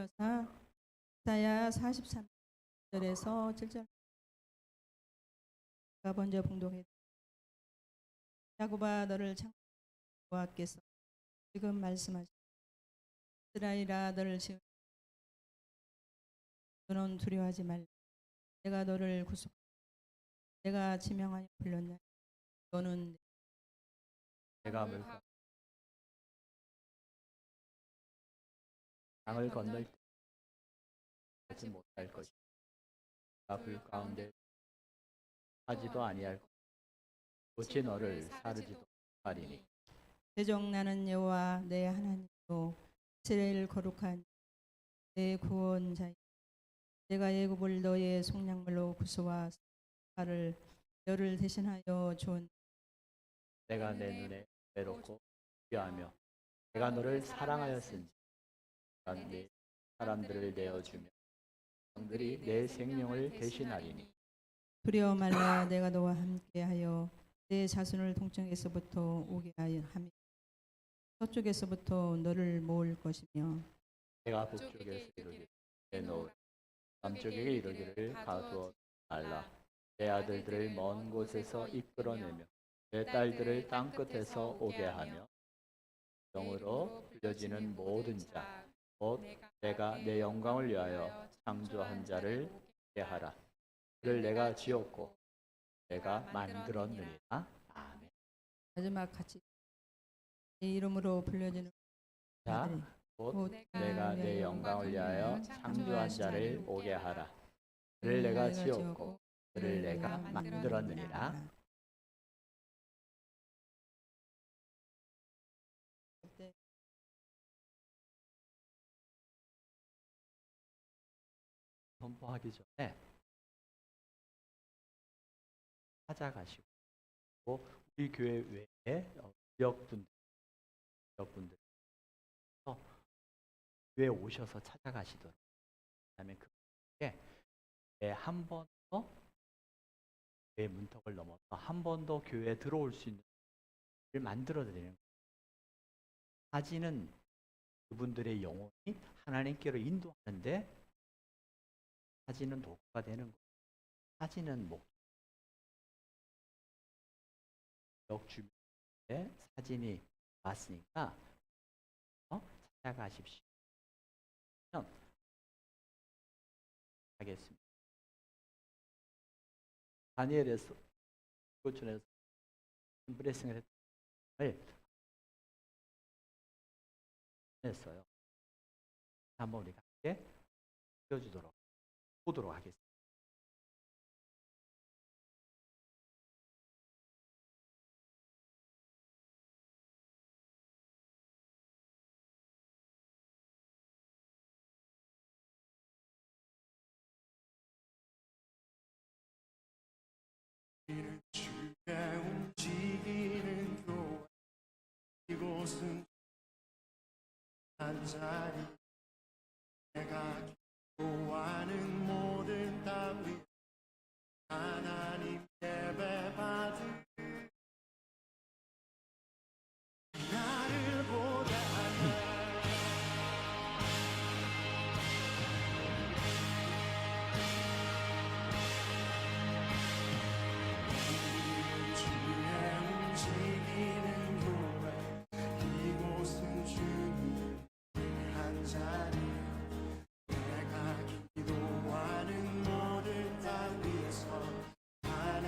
이사야 43절에서 7절 가 먼저 봉독해. 야곱아 너를 창조하신 여호와께서 지금 말씀하시니 이스라엘아 너를 지은 너는 두려워하지 말라. 내가 너를 구속 내가 지명하여 불렀나. 너는 내가 물과 강을 건널 때 하지 못할 것이다. 내가 불 가운데 하지도 아니할 것이다. 어찌 너를 사르지도 하리니. 대적 나는 여호와 내 하나님이요 이스라엘 거룩한 내 구원자이. 내가 애굽을 너의 속량물로 구수와 사를 너를 대신하여 준. 내가 내 눈에 외롭고 귀하며 내가 너를 사랑하였은지 내가 내 사람들을 내어주며 너들이 내 생명을 대신하리니. 두려워 말라. 내가 너와 함께하여 내 자손을 동쪽에서부터 오게 하며 서쪽에서부터 너를 모을 것이며 내가 북쪽에서 이르기를 내놓을 남쪽에게 이르기를 가두어 말라. 내 아들들을 먼 곳에서 이끌어내며 내 딸들을 땅 끝에서 오게 하며 영으로 불려지는 모든 자 곧 내가 내 영광을 위하여 창조한 자를 오게 하라. 그를 내가 지었고 내가 만들었느니라. 아멘. 마지막 같이 내 이름으로 불려지는 자, 자들이 곧 내가 내 영광을 위하여 창조한 자를 오게 하라. 그를 내가 지었고 그를 내가 만들었느니라. 선포하기 전에 찾아가시고 우리 교회 외에 지역분들 교회에 오셔서 찾아가시도록. 그다음에 그게 한 번 더 교회 문턱을 넘어서 한 번 더 교회에 들어올 수 있는 를 만들어 드리는 거예요. 사진은 그분들의 영혼이 하나님께로 인도하는데 사진은 도구가 되는 거예요. 사진은 지역 주민의 사진이 왔으니까 찾아가십시오. 하겠습니다. 다니엘에서 고전에서 블레싱을 했어요. 한번 우리가 함께 보도록 하겠습니다. 주가 움직이는 교회 이곳은 한 자리 내가 기도하는 모든 땅 위 하나님 예배 받을 나를 보게 하네. 움직이는 교회 이곳은 주님 한 자리 내가 기도하는 모든 땅 위에서 하나님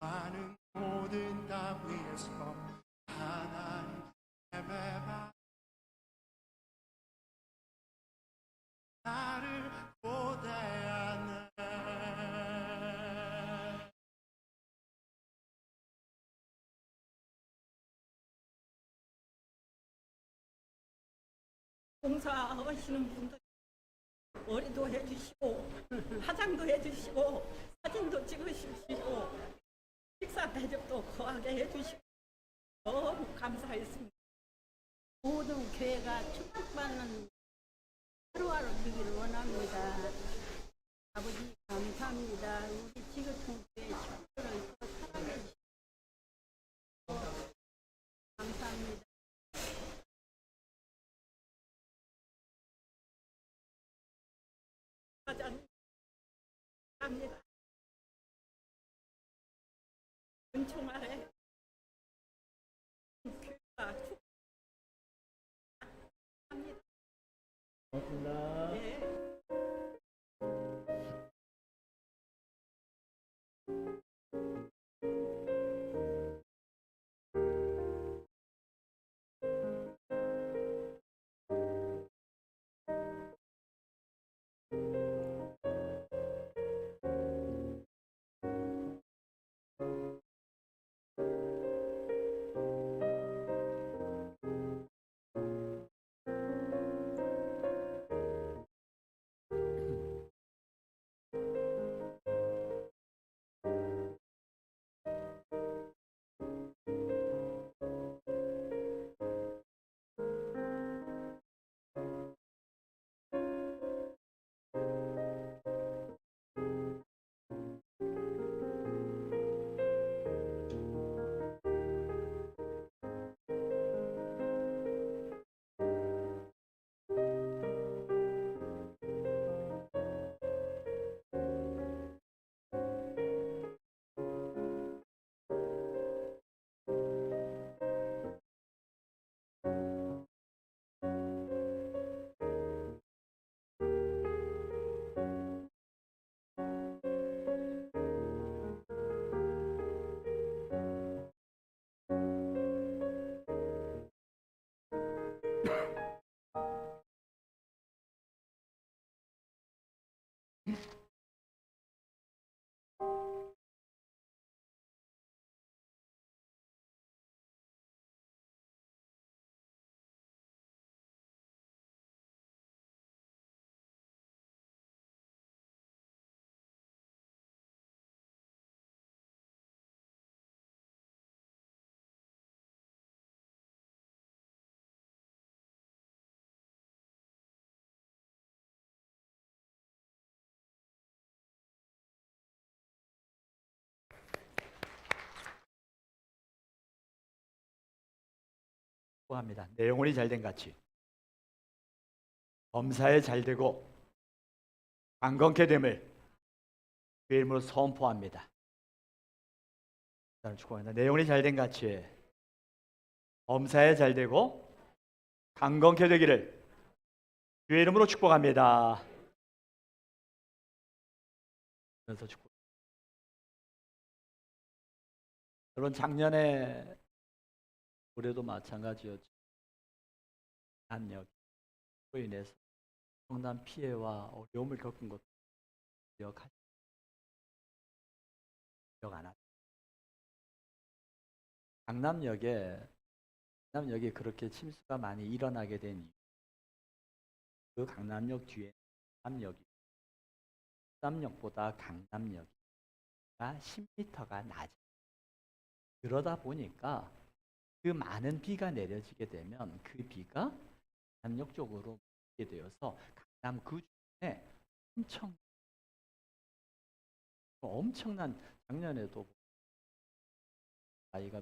많은 모든 다 위에서 하나님 예배받 나를 고대하네. 봉사하시는 분들 머리도 해주시고 화장도 해주시고 사진도 찍으시고 식사 대접도 거하게 해주시고 너무 감사했습니다. 모든 교회가 축복받는 하루하루 되기를 원합니다. 아버지 감사합니다. 우리 지구촌 교회 식구들을 더 사랑해 주시고 감사합니다. 사장님 감사합니다. 은총 아래 교회가 축복합니다. 고맙습니다. 네. 합니다. 내 영혼이 잘된 같이 범사에 잘되고 강건케 됨을 주의 이름으로 선포합니다. 저는 축복합니다. 내 영혼이 잘된 같이 범사에 잘되고 강건케 되기를 주의 이름으로 축복합니다. 그래서 축복. 여러분 작년에 올해도 마찬가지였죠. 한역으로 인해서 엄청난 피해와 어려움을 겪은 것도 기억 안 하죠. 강남역에 그렇게 침수가 많이 일어나게 된 이유, 그 강남역 뒤에 강남역이 강남역보다 강남역이 10m가 낮아요. 그러다 보니까 그 많은 비가 내려지게 되면 그 비가 강남역 쪽으로 게 되어서 강남 그 주변에 엄청난 작년에도 아이가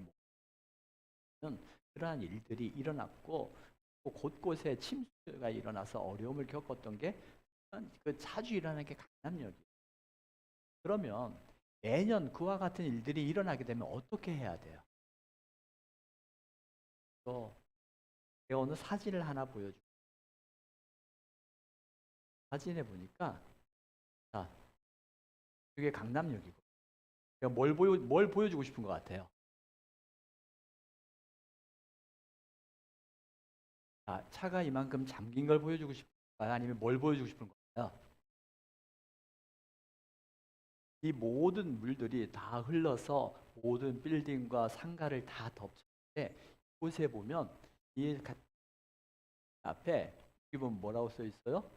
그러한 일들이 일어났고 또 곳곳에 침수가 일어나서 어려움을 겪었던 게 그 자주 일어나는 게 강남역이에요. 그러면 매년 그와 같은 일들이 일어나게 되면 어떻게 해야 돼요? 제가 오늘 사진을 하나 보여줄게요. 사진에 보니까 자, 이게 강남역이고 그러니까 뭘 보여주고 싶은 것 같아요? 차가 이만큼 잠긴 걸 보여주고 싶을까요? 아니면 뭘 보여주고 싶은 거예요? 이 모든 물들이 다 흘러서 모든 빌딩과 상가를 다 덮쳤는데 이곳에 보면 이 앞에 여기 보면 뭐라고 써 있어요?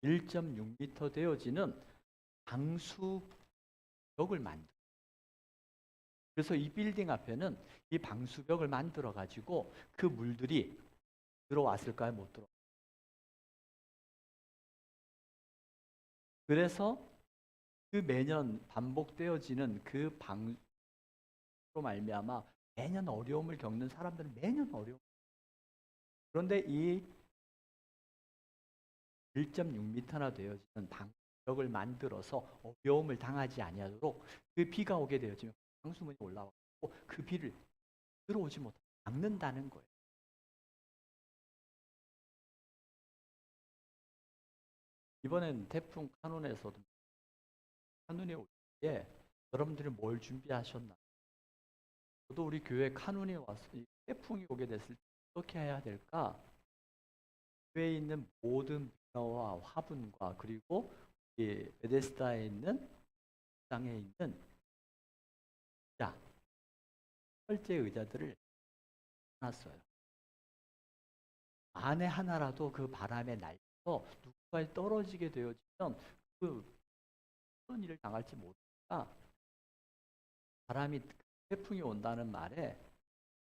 1.6m 되어지는 방수벽을 만들어. 그래서 이 빌딩 앞에는 이 방수벽을 만들어 가지고 그 물들이 들어왔을까요? 못 들어. 그래서 그 매년 반복되어지는 그 방수로 말미암아 매년 어려움을 겪는 사람들은 매년 어려움. 그런데 이 1.6m나 되어지는 방벽을 만들어서 어려움을 당하지 아니하도록 그 비가 오게 되어지면 방수문이 올라와고 그 비를 들어오지 못하게 막는다는 거예요. 이번엔 태풍 카눈에서도 카눈이 올 때 여러분들이 뭘 준비하셨나? 저도 우리 교회 카눈이 와서 이 태풍이 오게 됐을 때 어떻게 해야 될까? 교회에 있는 모든 문화와 화분과 그리고 이 베데스다에 있는 땅에 있는 철제 의자들을 놨어요. 안에 하나라도 그 바람에 날려서 누군가에 떨어지게 되어지면 어떤 일을 당할지 모르니까 바람이 태풍이 온다는 말에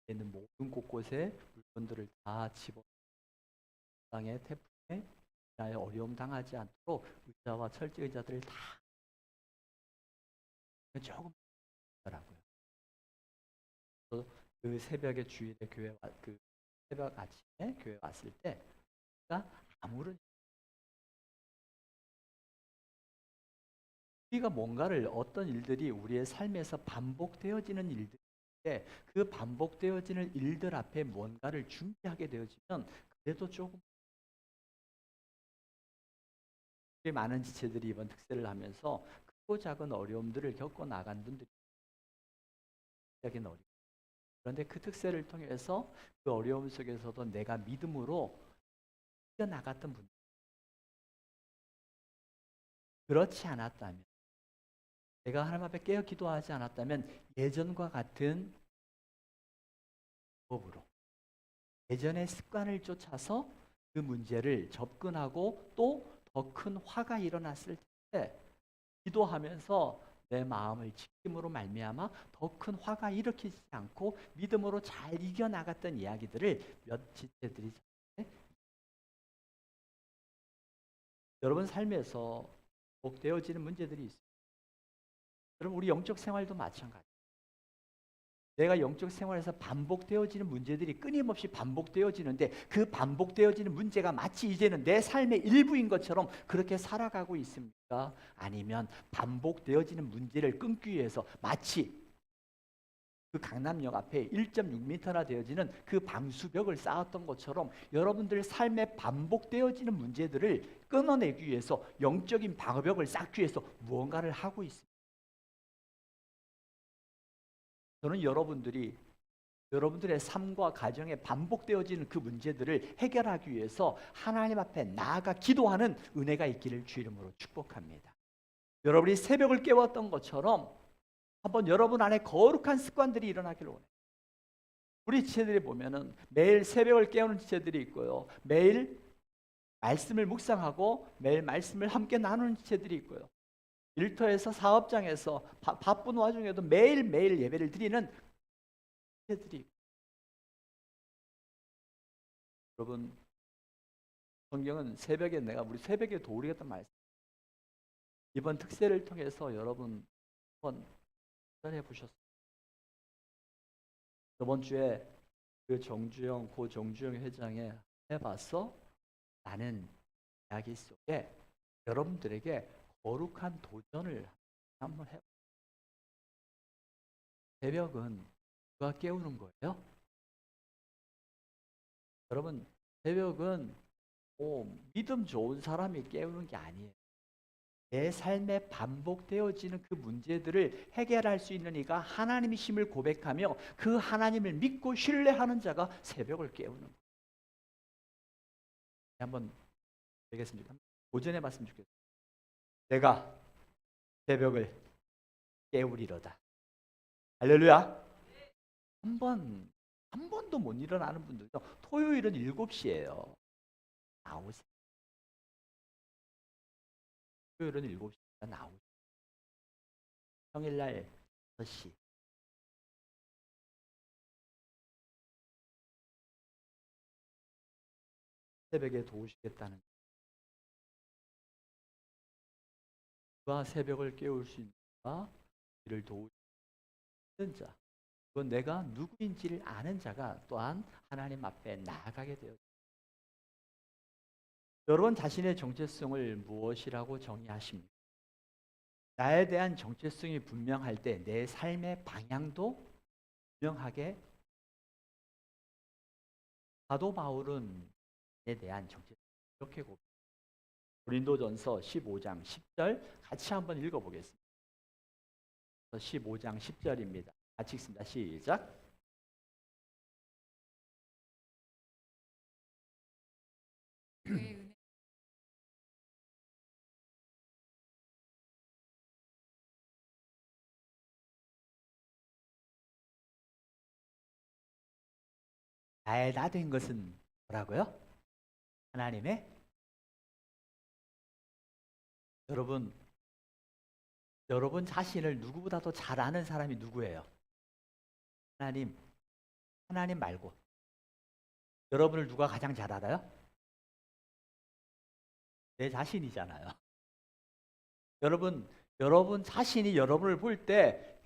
있는 모든 곳곳에 물건들을 다 집어 땅에 태풍에 어려움 당하지 않도록 의자와 철제 의자들을 다 조금 더라고요. 그 새벽에 주일에 교회 그 새벽 아침에 교회 왔을 때 아무런 우리가 뭔가를 어떤 일들이 우리의 삶에서 반복되어지는 일들인데 그 반복되어지는 일들 앞에 뭔가를 준비하게 되어지면 그래도 조금 많은 지체들이 이번 특세를 하면서 크고 작은 어려움들을 겪어 나간 분들이 어려움. 그런데 그 특세를 통해서 그 어려움 속에서도 내가 믿음으로 이겨나갔던 분들. 그렇지 않았다면 내가 하나님 앞에 깨어 기도하지 않았다면 예전과 같은 법으로 예전의 습관을 쫓아서 그 문제를 접근하고 또 더 큰 화가 일어났을 때 기도하면서 내 마음을 지킴으로 말미암아 더 큰 화가 일으키지 않고 믿음으로 잘 이겨나갔던 이야기들을 몇 지체들이 여러분 삶에서 반복되어지는 문제들이 있어요. 여러분 우리 영적 생활도 마찬가지. 내가 영적 생활에서 반복되어지는 문제들이 끊임없이 반복되어지는데 그 반복되어지는 문제가 마치 이제는 내 삶의 일부인 것처럼 그렇게 살아가고 있습니까? 아니면 반복되어지는 문제를 끊기 위해서 마치 그 강남역 앞에 1.6m나 되어지는 그 방수벽을 쌓았던 것처럼 여러분들 삶에 반복되어지는 문제들을 끊어내기 위해서 영적인 방어벽을 쌓기 위해서 무언가를 하고 있습니다. 저는 여러분들의 삶과 가정에 반복되어지는 그 문제들을 해결하기 위해서 하나님 앞에 나아가 기도하는 은혜가 있기를 주 이름으로 축복합니다. 여러분이 새벽을 깨웠던 것처럼 한번 여러분 안에 거룩한 습관들이 일어나기를 원해요. 우리 지체들이 보면은 매일 새벽을 깨우는 지체들이 있고요. 매일 말씀을 묵상하고 매일 말씀을 함께 나누는 지체들이 있고요. 일터에서 사업장에서 바쁜 와중에도 매일매일 예배를 드리는 지체들이 있고요. 여러분 성경은 새벽에 우리 새벽에 도우리겠다는 말씀. 이번 특세를 통해서 여러분 한번 해 보셨어요. 저번 주에 고 정주영 회장의 해봤어? 라는 이야기 속에 여러분들에게 거룩한 도전을 한번 해봐요. 새벽은 누가 깨우는 거예요? 여러분 새벽은 믿음 좋은 사람이 깨우는 게 아니에요. 내 삶에 반복되어지는 그 문제들을 해결할 수 있는 이가 하나님이심을 고백하며 그 하나님을 믿고 신뢰하는 자가 새벽을 깨우는 거예요. 한번 되겠습니까? 오전에 봤으면 좋겠어요. 내가 새벽을 깨우리로다. 할렐루야. 한 번도 못 일어나는 분들도 토요일은 7시예요. 나오세요. 토요일은 7시가 나오세요. 평일날 6시. 새벽에 도우시겠다는 누가 새벽을 깨울 수 있는가? 이를 도우시는 자. 그건 내가 누구인지를 아는 자가 또한 하나님 앞에 나아가게 되었습니다. 여러분 자신의 정체성을 무엇이라고 정의하십니까? 나에 대한 정체성이 분명할 때 내 삶의 방향도 분명하게. 사도 바울은 에 대한 정체성 이렇게 고백합니다. 고린도전서 15장 10절 같이 한번 읽어보겠습니다. 15장 10절입니다. 같이 읽습니다. 시작. 나의 나 된 것은 뭐라고요? 하나님의. 여러분 자신을 누구보다도 잘 아는 사람이 누구예요? 하나님 말고. 여러분을 누가 가장 잘 알아요? 내 자신이잖아요. 여러분 자신이 여러분을 볼 때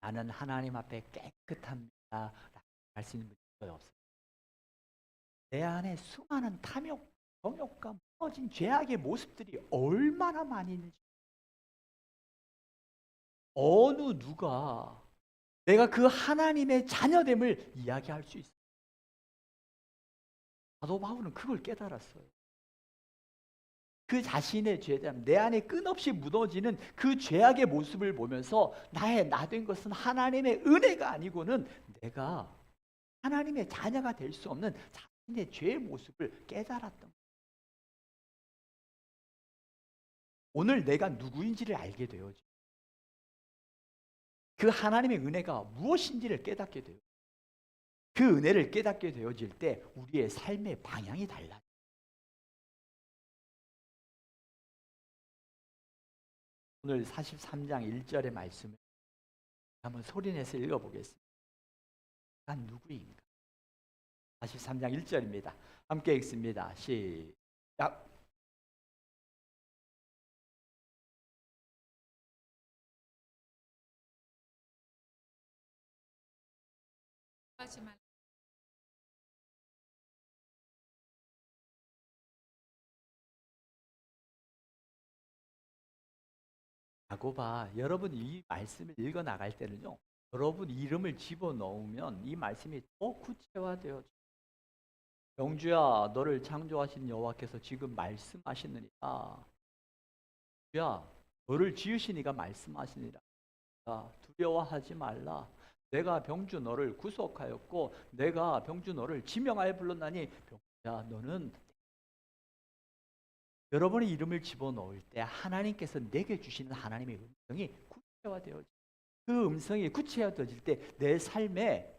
나는 하나님 앞에 깨끗합니다 라고 할 수 있는 분이 없어요. 내 안에 수많은 탐욕, 정욕과 무너진 죄악의 모습들이 얼마나 많이 있는지. 어느 누가 내가 그 하나님의 자녀됨을 이야기할 수 있어요. 사도 바울은 그걸 깨달았어요. 그 자신의 죄됨, 내 안에 끝없이 무너지는 그 죄악의 모습을 보면서 나의 나 된 것은 하나님의 은혜가 아니고는 내가 하나님의 자녀가 될 수 없는 자신의 죄의 모습을 깨달았던 거예요. 오늘 내가 누구인지를 알게 되어져. 그 하나님의 은혜가 무엇인지를 깨닫게 돼요. 그 은혜를 깨닫게 되어질 때 우리의 삶의 방향이 달라요. 오늘 43장 1절의 말씀을 한번 소리내서 읽어보겠습니다. 난 누구인가? 43장 1절입니다. 함께 읽습니다. 시작. 야고봐, 여러분 이 말씀을 읽어 나갈 때는요, 여러분 이름을 집어넣으면 이 말씀이 더 구체화되어져. 영주야, 너를 창조하신 여호와께서 지금 말씀하시느니라. 야, 너를 지으신 이가 말씀하시니라. 두려워하지 말라. 내가 병주 너를 구속하였고 내가 병주 너를 지명하여 불렀나니 병주야, 너는. 여러분의 이름을 집어넣을 때 하나님께서 내게 주시는 하나님의 음성이 구체화되어져. 그 음성이 구체화되어질 때 내 삶의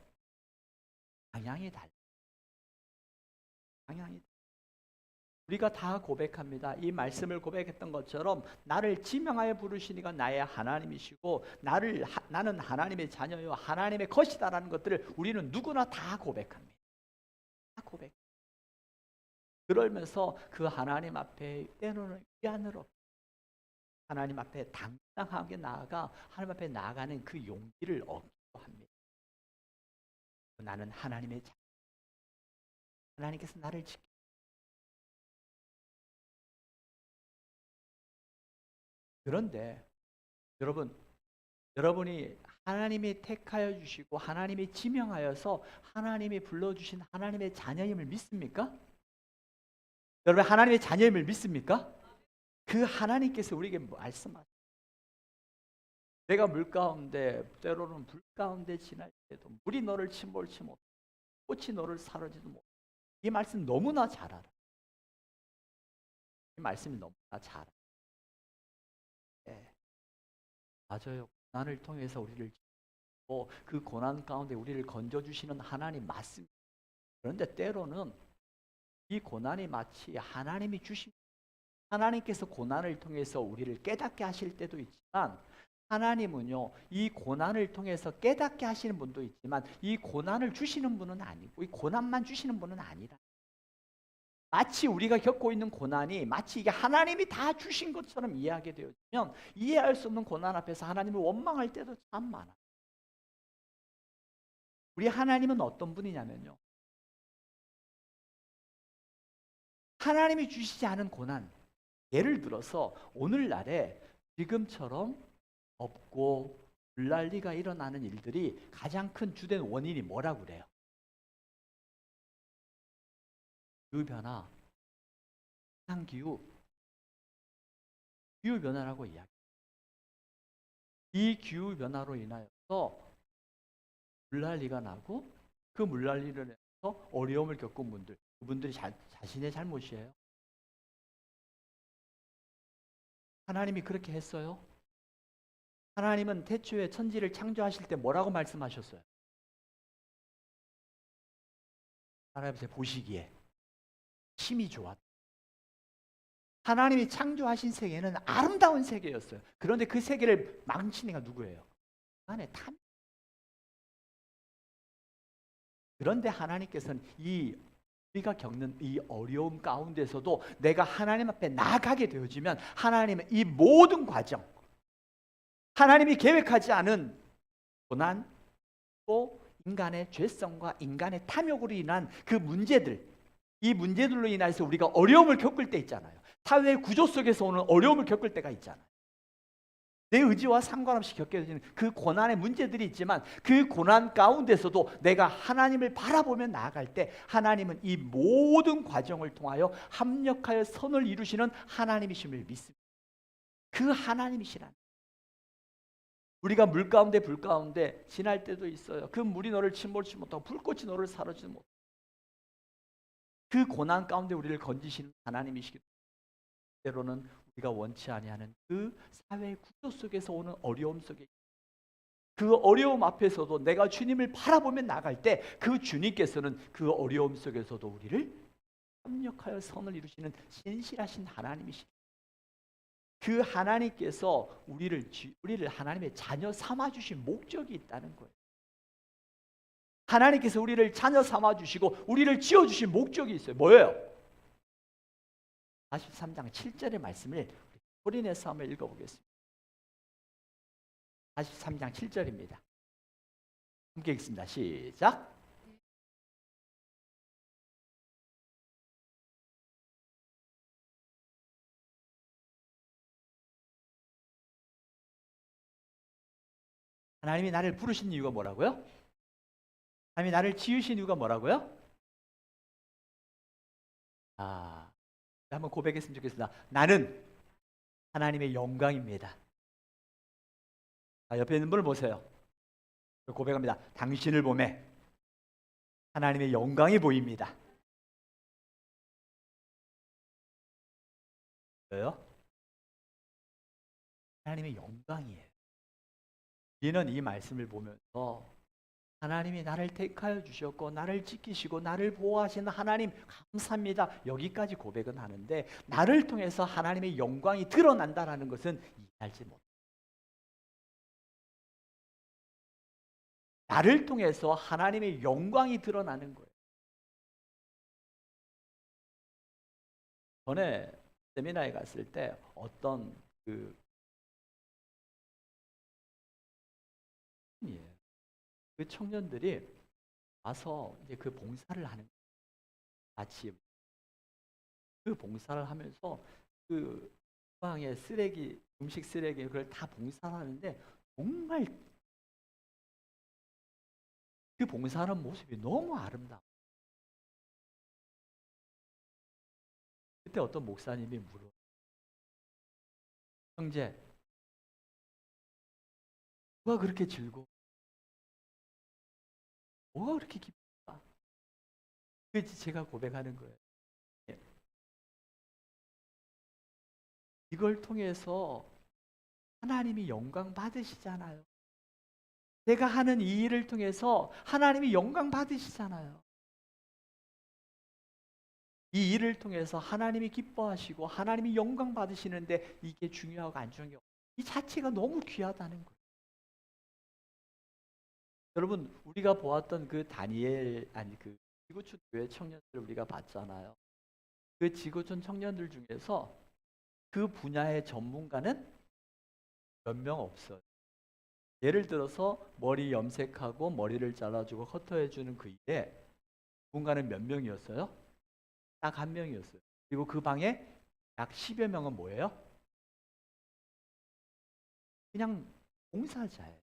방향이 달라. 우리가 다 고백합니다. 이 말씀을 고백했던 것처럼 나를 지명하여 부르시니가 나의 하나님이시고 나는 하나님의 자녀요 하나님의 것이다라는 것들을 우리는 누구나 다 고백합니다. 다 고백. 그러면서 그 하나님 앞에 때로는 위안으로 하나님 앞에 당당하게 나아가 하나님 앞에 나아가는 그 용기를 얻기도 합니다. 나는 하나님의 자녀. 하나님께서 나를 지켜. 그런데 여러분이 하나님이 택하여 주시고 하나님이 지명하여서 하나님이 불러주신 하나님의 자녀임을 믿습니까? 여러분 하나님의 자녀임을 믿습니까? 그 하나님께서 우리에게 말씀하셨어요. 내가 물 가운데 때로는 불 가운데 지날 때도 물이 너를 침몰치 못, 꽃이 너를 사르지도 못. 이 말씀 너무나 잘 알아. 이 말씀이 너무나 잘 알아. 네. 맞아요. 고난을 통해서 우리를 그 고난 가운데 우리를 건져주시는 하나님 맞습니다. 그런데 때로는 이 고난이 마치 하나님이 주신, 하나님께서 고난을 통해서 우리를 깨닫게 하실 때도 있지만, 하나님은요 이 고난을 통해서 깨닫게 하시는 분도 있지만 이 고난을 주시는 분은 아니고 이 고난만 주시는 분은 아니라, 마치 우리가 겪고 있는 고난이 마치 이게 하나님이 다 주신 것처럼 이해하게 되어지면 이해할 수 없는 고난 앞에서 하나님을 원망할 때도 참 많아요. 우리 하나님은 어떤 분이냐면요, 하나님이 주시지 않은 고난, 예를 들어서 오늘날에 지금처럼 덥고 물난리가 일어나는 일들이 가장 큰 주된 원인이 뭐라고 그래요? 기후변화, 기후 변화라고 이야기해요. 이 기후 변화로 인하여서 물난리가 나고 그 물난리를 인해서 어려움을 겪은 분들, 그분들이 자신의 잘못이에요? 하나님이 그렇게 했어요? 하나님은 태초에 천지를 창조하실 때 뭐라고 말씀하셨어요? 하나님 보시기에 힘이 좋았다. 하나님이 창조하신 세계는 아름다운 세계였어요. 그런데 그 세계를 망친 이가 누구예요? 안에 탐. 그런데 하나님께서는 우리가 겪는 이 어려움 가운데서도 내가 하나님 앞에 나아가게 되어지면 하나님은 이 모든 과정, 하나님이 계획하지 않은 고난, 또 인간의 죄성과 인간의 탐욕으로 인한 그 문제들, 이 문제들로 인해서 우리가 어려움을 겪을 때 있잖아요. 사회의 구조 속에서 오는 어려움을 겪을 때가 있잖아요. 내 의지와 상관없이 겪게 되는 그 고난의 문제들이 있지만 그 고난 가운데서도 내가 하나님을 바라보며 나아갈 때 하나님은 이 모든 과정을 통하여 합력하여 선을 이루시는 하나님이심을 믿습니다. 그 하나님이시라는, 우리가 물 가운데 불 가운데 지날 때도 있어요. 그 물이 너를 침몰치 못하고 불꽃이 너를 사르지 못하고 그 고난 가운데 우리를 건지시는 하나님이시기 때문에 때로는 우리가 원치 아니하는 그 사회의 구조 속에서 오는 어려움 속에, 그 어려움 앞에서도 내가 주님을 바라보며 나갈 때 그 주님께서는 그 어려움 속에서도 우리를 협력하여 선을 이루시는 신실하신 하나님이시다. 그 하나님께서 우리를 하나님의 자녀 삼아주신 목적이 있다는 거예요. 하나님께서 우리를 자녀 삼아주시고 우리를 지어주신 목적이 있어요. 뭐예요? 43장 7절의 말씀을 소리내서 한번 읽어보겠습니다. 43장 7절입니다. 함께 읽습니다. 시작. 하나님이 나를 부르신 이유가 뭐라고요? 하나님이 나를 지으신 이유가 뭐라고요? 한번 고백했으면 좋겠습니다. 나는 하나님의 영광입니다. 옆에 있는 분을 보세요. 고백합니다. 당신을 보매 하나님의 영광이 보입니다. 왜요? 하나님의 영광이에요. 우리는 이 말씀을 보면서 하나님이 나를 택하여 주셨고 나를 지키시고 나를 보호하시는 하나님 감사합니다. 여기까지 고백은 하는데 나를 통해서 하나님의 영광이 드러난다는 것은 이해하지 못해요. 나를 통해서 하나님의 영광이 드러나는 거예요. 전에 세미나에 갔을 때 어떤 그 청년들이 와서 이제 그 봉사를 하는 거예요. 아침 그 봉사를 하면서 그 방에 쓰레기, 음식 쓰레기 그걸 다 봉사를 하는데 정말 그 봉사하는 모습이 너무 아름다워. 그때 어떤 목사님이 물어, 형제, 뭐가 그렇게 즐거워? 뭐가 그렇게 기쁘다? 그렇지, 제가 고백하는 거예요. 이걸 통해서 하나님이 영광 받으시잖아요. 내가 하는 이 일을 통해서 하나님이 영광 받으시잖아요. 이 일을 통해서 하나님이 기뻐하시고 하나님이 영광 받으시는데 이게 중요하고 안 중요한 게 이 자체가 너무 귀하다는 거예요. 여러분, 우리가 보았던 그 다니엘, 그 지구촌 교회 청년들 우리가 봤잖아요. 그 지구촌 청년들 중에서 그 분야의 전문가는 몇 명 없어요. 예를 들어서 머리 염색하고 머리를 잘라주고 커터해주는 그 일에 전문가는 몇 명이었어요? 딱 한 명이었어요. 그리고 그 방에 약 10여 명은 뭐예요? 그냥 봉사자예요.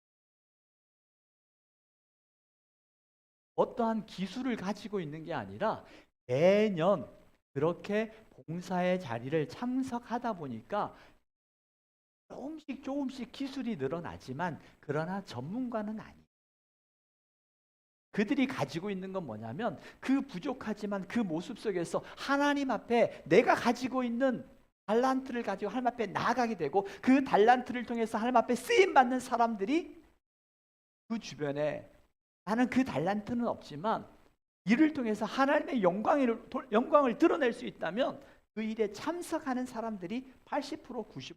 어떠한 기술을 가지고 있는 게 아니라 매년 그렇게 봉사의 자리를 참석하다 보니까 조금씩 기술이 늘어나지만 그러나 전문가는 아니에요. 그들이 가지고 있는 건 뭐냐면 그 부족하지만 그 모습 속에서 하나님 앞에 내가 가지고 있는 달란트를 가지고 하나님 앞에 나아가게 되고 그 달란트를 통해서 하나님 앞에 쓰임받는 사람들이 그 주변에 나는 그 달란트는 없지만 이를 통해서 하나님의 영광을 드러낼 수 있다면 그 일에 참석하는 사람들이 80%, 90%.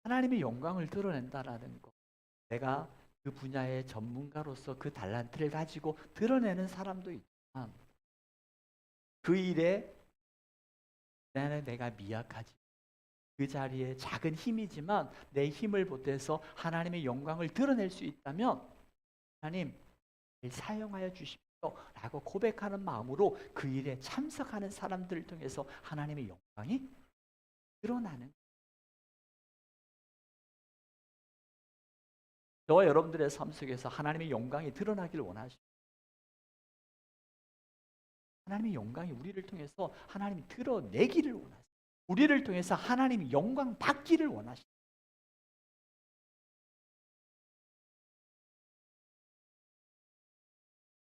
하나님의 영광을 드러낸다라는 것. 내가 그 분야의 전문가로서 그 달란트를 가지고 드러내는 사람도 있지만 그 일에 내가 미약하지. 그 자리에 작은 힘이지만 내 힘을 보태서 하나님의 영광을 드러낼 수 있다면 하나님 사용하여 주십시오 라고 고백하는 마음으로 그 일에 참석하는 사람들을 통해서 하나님의 영광이 드러나는 저와 여러분들의 삶 속에서 하나님의 영광이 드러나기를 원하십니다. 하나님의 영광이 우리를 통해서 하나님이 드러내기를 원하십니다. 우리를 통해서 하나님이 영광 받기를 원하십니다.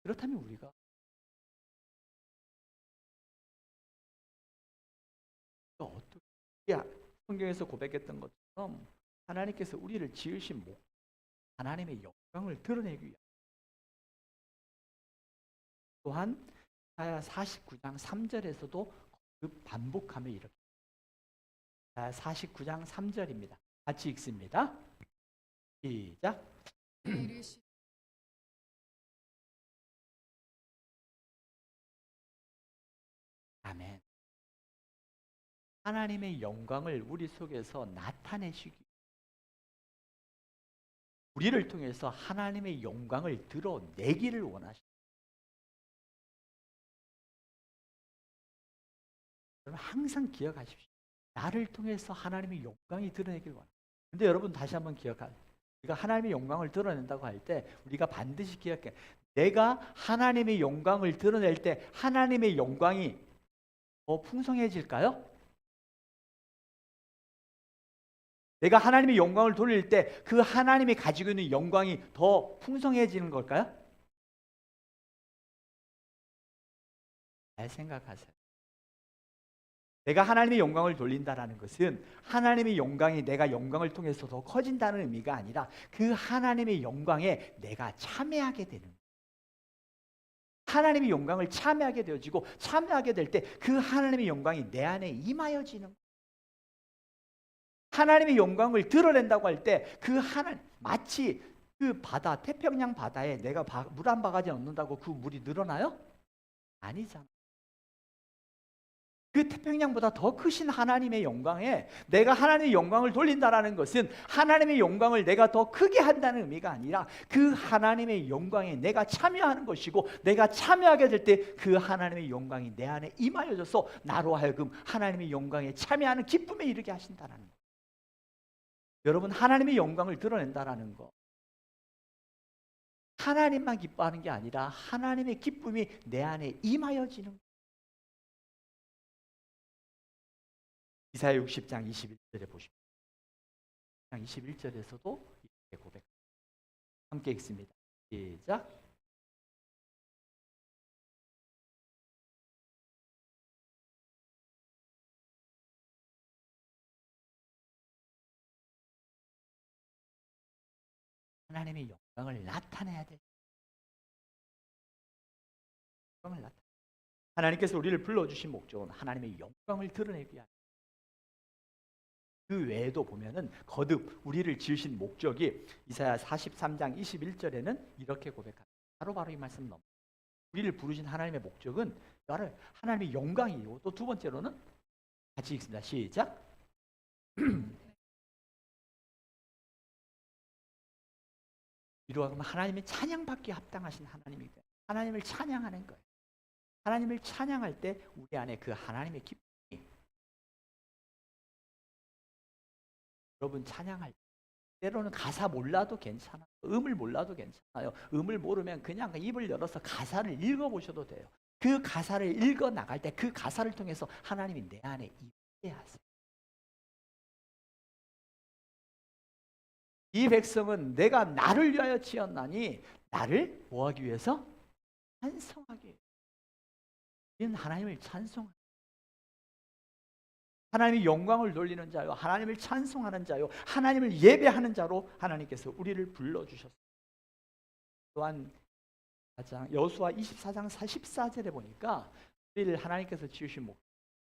그렇다면 우리가 어떻게 성경에서 고백했던 것처럼 하나님께서 우리를 지으신 목 하나님의 영광을 드러내기 위해 또한 이사야 49장 3절에서도 그 반복하며 이렇게 49장 3절입니다. 같이 읽습니다. 시작. 아멘. 하나님의 영광을 우리 속에서 나타내시기 우리를 통해서 하나님의 영광을 드러내기를 원하십니다. 여러분 항상 기억하십시오. 나를 통해서 하나님의 영광이 드러내기를 원합니다. 근데 여러분 다시 한번 기억하세요. 우리가 하나님의 영광을 드러낸다고 할 때 우리가 반드시 기억해. 내가 하나님의 영광을 드러낼 때 하나님의 영광이 더 풍성해질까요? 내가 하나님의 영광을 돌릴 때 그 하나님이 가지고 있는 영광이 더 풍성해지는 걸까요? 잘 생각하세요. 내가 하나님의 영광을 돌린다라는 것은 하나님의 영광이 내가 영광을 통해서 더 커진다는 의미가 아니라 그 하나님의 영광에 내가 참여하게 되는 거예요. 하나님의 영광을 참여하게 되어지고 참여하게 될 때 그 하나님의 영광이 내 안에 임하여지는 거예요. 하나님의 영광을 드러낸다고 할 때 그 하나님 마치 그 바다 태평양 바다에 내가 물 한 바가지 넣는다고 그 물이 늘어나요? 아니잖아. 그 태평양보다 더 크신 하나님의 영광에 내가 하나님의 영광을 돌린다라는 것은 하나님의 영광을 내가 더 크게 한다는 의미가 아니라 그 하나님의 영광에 내가 참여하는 것이고 내가 참여하게 될 때 그 하나님의 영광이 내 안에 임하여져서 나로 하여금 하나님의 영광에 참여하는 기쁨에 이르게 하신다는 거예요. 여러분 하나님의 영광을 드러낸다라는 거 하나님만 기뻐하는 게 아니라 하나님의 기쁨이 내 안에 임하여지는 거예요. 이사야 60장 21절에 보시면 21절에서도 이렇게 고백합니다. 함께 읽습니다. 시작. 하나님의 영광을 나타내야 돼. 영광을 나타. 하나님께서 우리를 불러주신 목적은 하나님의 영광을 드러내기 위한. 그 외에도 보면은 거듭 우리를 지으신 목적이 이사야 43장 21절에는 이렇게 고백합니다. 바로 이 말씀 넘어. 우리를 부르신 하나님의 목적은 하나님의 영광이고 또 두 번째로는 같이 읽습니다. 시작. 이러한 하나님의 찬양받기에 합당하신 하나님이니까 하나님을 찬양하는 거예요. 하나님을 찬양할 때 우리 안에 그 하나님의 기쁨이 여러분 찬양할 때 때로는 가사 몰라도 괜찮아요. 음을 몰라도 괜찮아요. 음을 모르면 그냥 입을 열어서 가사를 읽어보셔도 돼요. 그 가사를 읽어 나갈 때 그 가사를 통해서 하나님이 내 안에 임하게 하세요. 이 백성은 내가 나를 위하여 지었나니 나를 뭐하기 위해서? 찬송하기 위해서. 이는 하나님을 찬송하는 하나님의 영광을 돌리는 자요, 하나님을 찬송하는 자요, 하나님을 예배하는 자로 하나님께서 우리를 불러주셨습니다. 또한 여호수아 24장 14절에 보니까 우리를 하나님께서 지으신 목적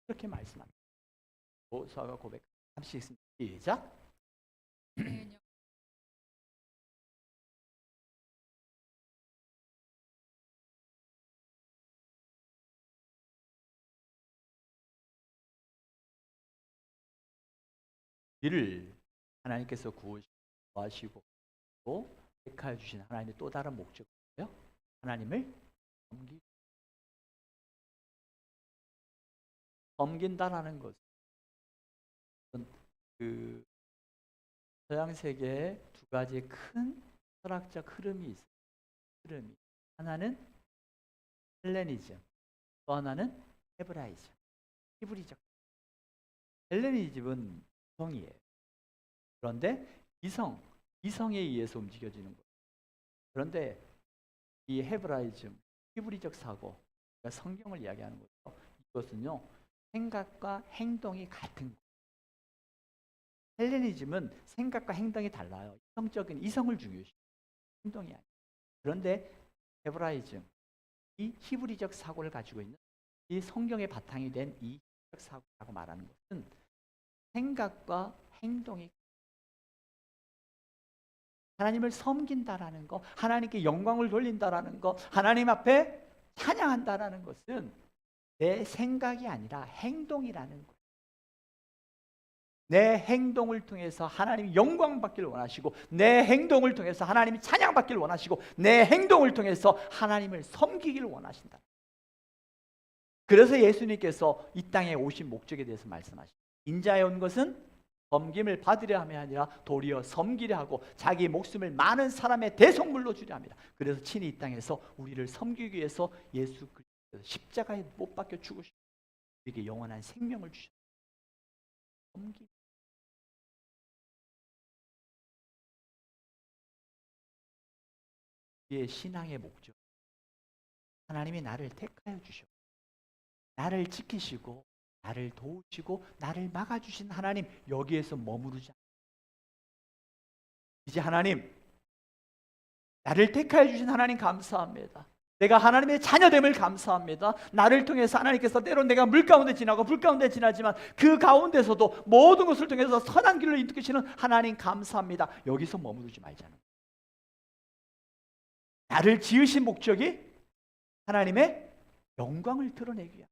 이렇게 말씀합니다. 여호수아가 고백합니다. 함께 읽습니다. 시작. 우리를 하나님께서 구하시고 또 택하여 주신 하나님의 또 다른 목적이에요. 하나님을 섬긴다라는 것은 그 서양 세계에 두 가지 큰 철학적 흐름이 있어요. 하나는 헬레니즘, 또 하나는 헤브라이즘, 히브리적. 헬레니즘은 이성이에요. 그런데 이성에 의해서 움직여지는 거예요. 그런데 이 헤브라이즘, 히브리적 사고, 그러니까 성경을 이야기하는 거죠. 이것은요, 생각과 행동이 같은 거예요. 헬레니즘은 생각과 행동이 달라요. 이성적인 이성을 중요시 행동이 아니에요. 그런데 헤브라이즘, 이 히브리적 사고를 가지고 있는 이 성경의 바탕이 된 이 히브리적 사고라고 말하는 것은 생각과 행동이 하나님을 섬긴다라는 거, 하나님께 영광을 돌린다라는 거, 하나님 앞에 찬양한다라는 것은 내 생각이 아니라 행동이라는 거예요. 내 행동을 통해서 하나님이 영광 받기를 원하시고, 내 행동을 통해서 하나님이 찬양 받기를 원하시고, 내 행동을 통해서 하나님을 섬기기를 원하신다. 그래서 예수님께서 이 땅에 오신 목적에 대해서 말씀하십니다. 인자에 온 것은 섬김을 받으려 함이 아니라 도리어 섬기려 하고 자기 목숨을 많은 사람의 대속물로 주려 합니다. 그래서 친히 이 땅에서 우리를 섬기기 위해서 예수 그리스도께서 십자가에 못 박혀 죽으시고 우리에게 영원한 생명을 주셨습니다. 섬기. 우리의 신앙의 목적, 하나님이 나를 택하여 주셨고 나를 지키시고 나를 도우시고 나를 막아주신 하나님, 여기에서 머무르지 않습니다. 이제 하나님, 나를 택하여 주신 하나님 감사합니다. 내가 하나님의 자녀됨을 감사합니다. 나를 통해서 하나님께서 때론 내가 물 가운데 지나고 불 가운데 지나지만 그 가운데서도 모든 것을 통해서 선한 길을 인도하시는 하나님 감사합니다. 여기서 머무르지 말자는 거예요. 나를 지으신 목적이 하나님의 영광을 드러내기 위한,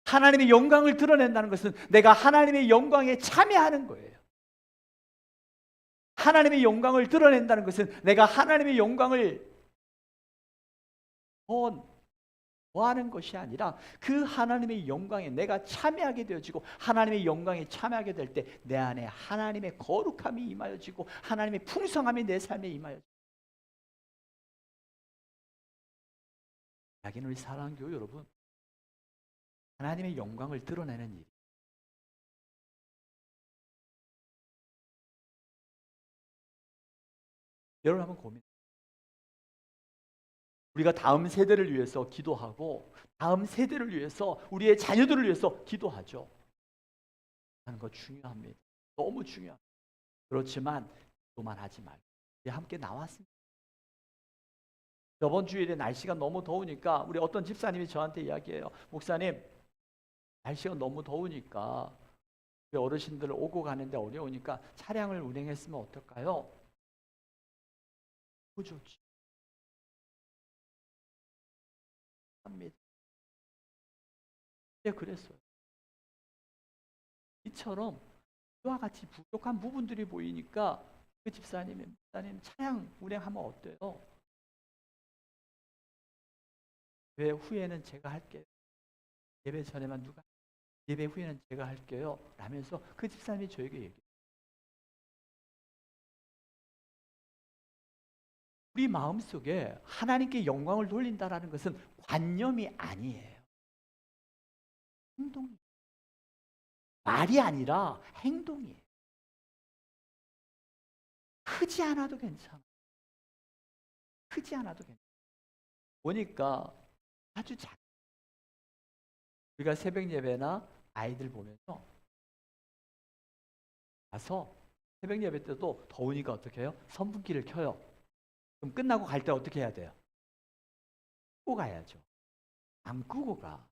하나님의 영광을 드러낸다는 것은 내가 하나님의 영광에 참여하는 거예요. 하나님의 영광을 드러낸다는 것은 내가 하나님의 영광을 더하는 것이 아니라 그 하나님의 영광에 내가 참여하게 되어지고 하나님의 영광에 참여하게 될 때 내 안에 하나님의 거룩함이 임하여지고 하나님의 풍성함이 내 삶에 임하여지고. 여기는 우리 사랑교회 여러분, 하나님의 영광을 드러내는 일, 여러분 한번 고민. 우리가 다음 세대를 위해서 기도하고 다음 세대를 위해서 우리의 자녀들을 위해서 기도하죠. 하는 거 중요합니다. 너무 중요합니다. 그렇지만 기도만 하지 말고 우리 함께 나왔습니다. 저번 주일에 날씨가 너무 더우니까 우리 어떤 집사님이 저한테 이야기해요. 목사님, 날씨가 너무 더우니까 우리 어르신들 오고 가는데 어려우니까 차량을 운행했으면 어떨까요? 좋지. 합니다. 예, 그랬어요. 이처럼 이와 같이 부족한 부분들이 보이니까 그 집사님이 목사님 차량 운행하면 어때요? 예배 후에는 제가 할게요. 예배 전에만 누가 예배 후에는 제가 할게요. 라면서 그 집사님이 저에게 얘기해요. 우리 마음속에 하나님께 영광을 돌린다라는 것은 관념이 아니에요. 행동이에요. 말이 아니라 행동이에요. 크지 않아도 괜찮아. 크지 않아도 괜찮아. 보니까 아주 작아. 우리가 새벽 예배나 아이들 보면서 가서 새벽 예배 때도 더우니까 어떻게 해요? 선풍기를 켜요. 그럼 끝나고 갈 때 어떻게 해야 돼요? 끄고 가야죠. 안 끄고 가.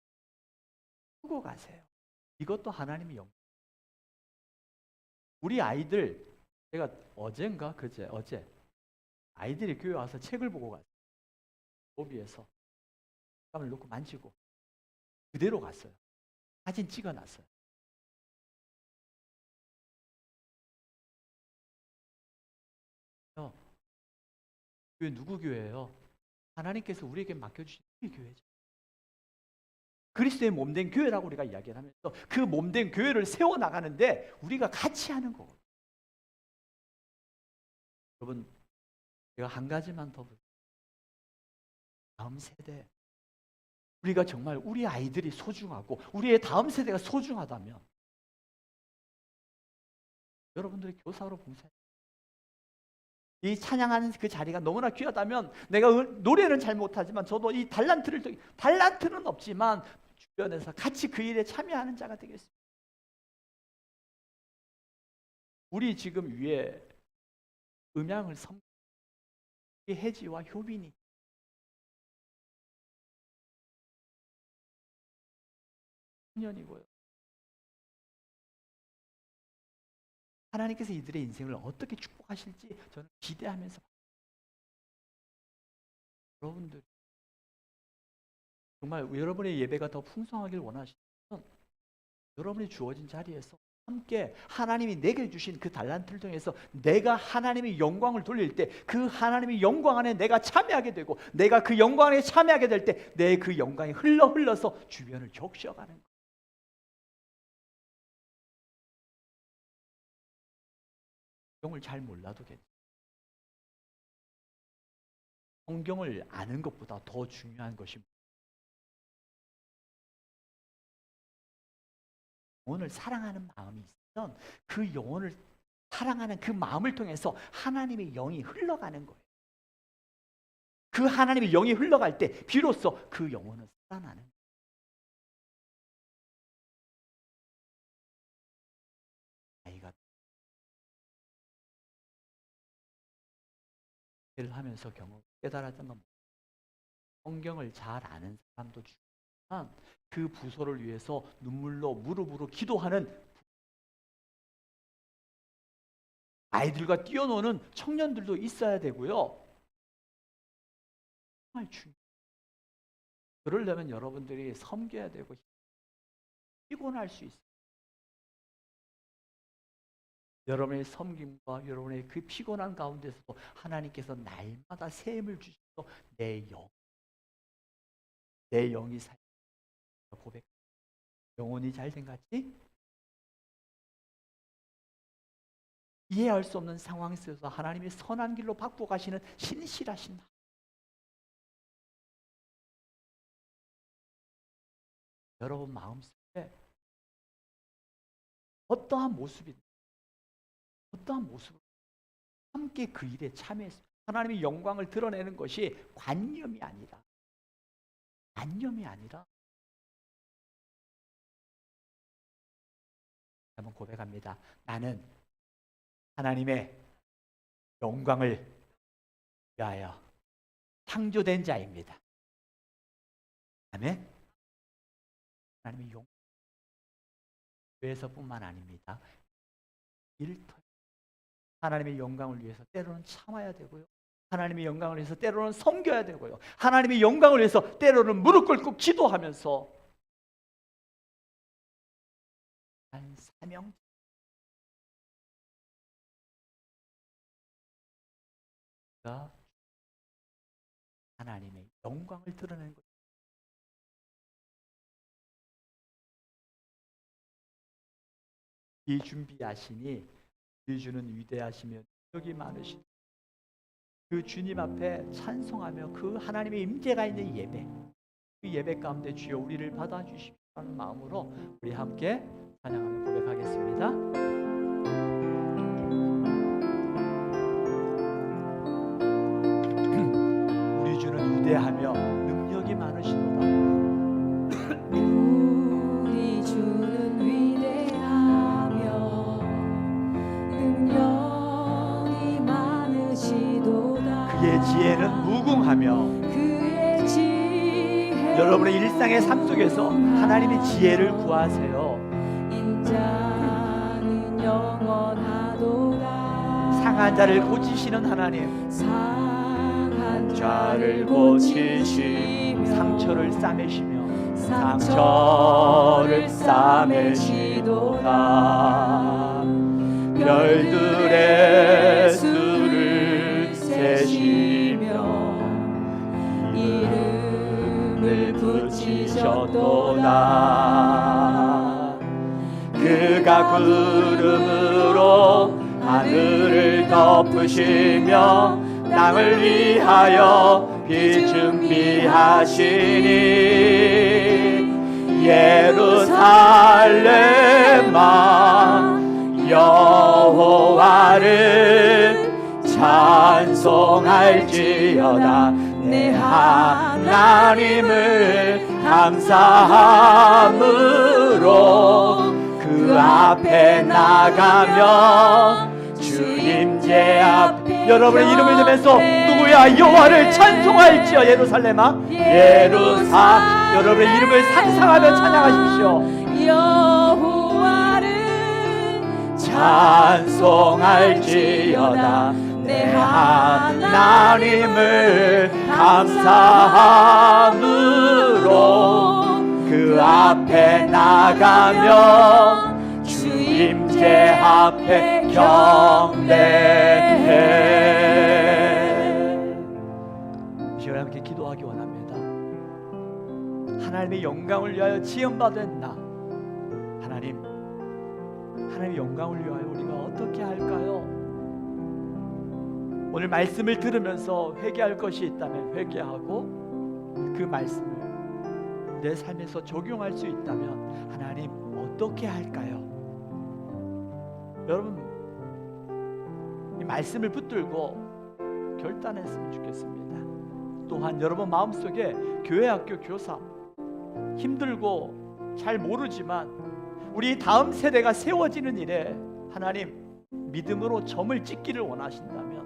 끄고 가세요. 이것도 하나님의 영광. 우리 아이들, 제가 어젠가 어제 아이들이 교회 와서 책을 보고 갔어요. 로비에서 땀을 놓고 만지고 그대로 갔어요. 사진 찍어놨어요. 교회 누구 교회예요? 하나님께서 우리에게 맡겨주신 우리 교회죠. 그리스도의 몸된 교회라고 우리가 이야기를 하면서 그 몸된 교회를 세워나가는데 우리가 같이 하는 거거든요. 여러분, 제가 한 가지만 더 볼게요. 다음 세대, 우리가 정말 우리 아이들이 소중하고 우리의 다음 세대가 소중하다면 여러분들이 교사로 봉사해요. 이 찬양하는 그 자리가 너무나 귀하다면 내가 노래는 잘 못하지만 저도 이 달란트는 없지만 주변에서 같이 그 일에 참여하는 자가 되겠습니다. 우리 지금 위에 음향을 섬기는 혜지와 효빈이 청년이고요. 하나님께서 이들의 인생을 어떻게 축복하실지 저는 기대하면서 여러분들 정말 여러분의 예배가 더 풍성하길 원하시면 여러분이 주어진 자리에서 함께 하나님이 내게 주신 그 달란트를 통해서 내가 하나님의 영광을 돌릴 때 그 하나님의 영광 안에 내가 참여하게 되고 내가 그 영광 안에 참여하게 될 때 내 그 영광이 흘러서 주변을 적셔가는 거예요. 성경을 잘 몰라도 괜찮아요. 성경을 아는 것보다 더 중요한 것이 영혼을 사랑하는 마음이 있으면 그 영혼을 사랑하는 그 마음을 통해서 하나님의 영이 흘러가는 거예요. 그 하나님의 영이 흘러갈 때 비로소 그 영혼은 살아나는 거예요. 아이가 를 하면서 깨달았던 건 성경을 잘 아는 사람도 중요하지만 그 부서를 위해서 눈물로 무릎으로 기도하는 아이들과 뛰어노는 청년들도 있어야 되고요. 정말 중요해요. 그러려면 여러분들이 섬겨야 되고 피곤할 수 있어요. 여러분의 섬김과 여러분의 그 피곤한 가운데서도 하나님께서 날마다 새 힘을 주셔서 내 영이 살 고백. 영혼이 잘된 같이 이해할 수 없는 상황 속에서 하나님의 선한 길로 바꾸어 가시는 신실하신 하나님. 여러분 마음속에 어떠한 모습으로 함께 그 일에 참여해서 하나님의 영광을 드러내는 것이 관념이 아니라 한번 고백합니다. 나는 하나님의 영광을 위하여 창조된 자입니다. 아멘. 하나님의 영광 위해서뿐만 아닙니다. 일터 하나님의 영광을 위해서 때로는 참아야 되고요. 하나님의 영광을 위해서 때로는 섬겨야 되고요. 하나님의 영광을 위해서 때로는 무릎 꿇고 기도하면서 한 사명 하나님의 영광을 드러내는 것. 이 준비하시니 우리 주는 위대하시며 능력이 많으신 그 주님 앞에 찬송하며 그 하나님의 임재가 있는 예배, 그 예배 가운데 주여 우리를 받아주십시오 하는 마음으로 우리 함께 찬양하며 고백하겠습니다. 우리 주는 위대하며 능력이 많으시도다. 우리 주는 위대하며 능력이 많으시도다. 그의 지혜는 무궁하며. 그의 지혜 여러분의 일상의 삶 속에서 하나님의 지혜를 구하세요. 인자는 영원하도다. 상한 자를 고치시는 하나님, 상한 자를 고치시며 상처를 싸매시며 상처를 싸매시도다. 별들의 수를 세시며 이름을 붙이셨도다. 그가 구름으로 하늘을 덮으시며 땅을 위하여 비 준비하시니 예루살렘아 여호와를 찬송할지어다. 내 하나님을 감사함으로 그 앞에 나가며 주님제 앞에 여러분의 이름을 들면서 누구야 여호와를 찬송할지어. 예루살렘아 여러분의 이름을 상상하며 찬양하십시오. 여호와를 찬송할지어다. 내 하나님을 감사함으로 그 앞에 나가며 주님제 앞에 경배해. 이 시간에 함께 기도하기 원합니다. 하나님의 영광을 위하여 지음받은 나, 하나님의 영광을 위하여 우리가 어떻게 할까요? 오늘 말씀을 들으면서 회개할 것이 있다면 회개하고 그 말씀을 내 삶에서 적용할 수 있다면 하나님 어떻게 할까요? 여러분 이 말씀을 붙들고 결단했으면 좋겠습니다. 또한 여러분 마음속에 교회 학교 교사 힘들고 잘 모르지만 우리 다음 세대가 세워지는 일에 하나님 믿음으로 점을 찍기를 원하신다면,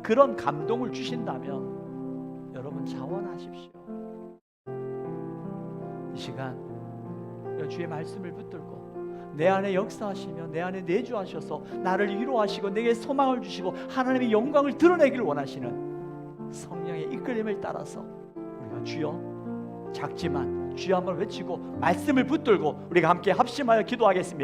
그런 감동을 주신다면 여러분 자원하십시오. 이 시간 주의 말씀을 붙들고 내 안에 역사하시며 내 안에 내주하셔서 나를 위로하시고 내게 소망을 주시고 하나님의 영광을 드러내기를 원하시는 성령의 이끌림을 따라서 우리가 주여, 작지만 주여 한번 외치고 말씀을 붙들고 우리가 함께 합심하여 기도하겠습니다.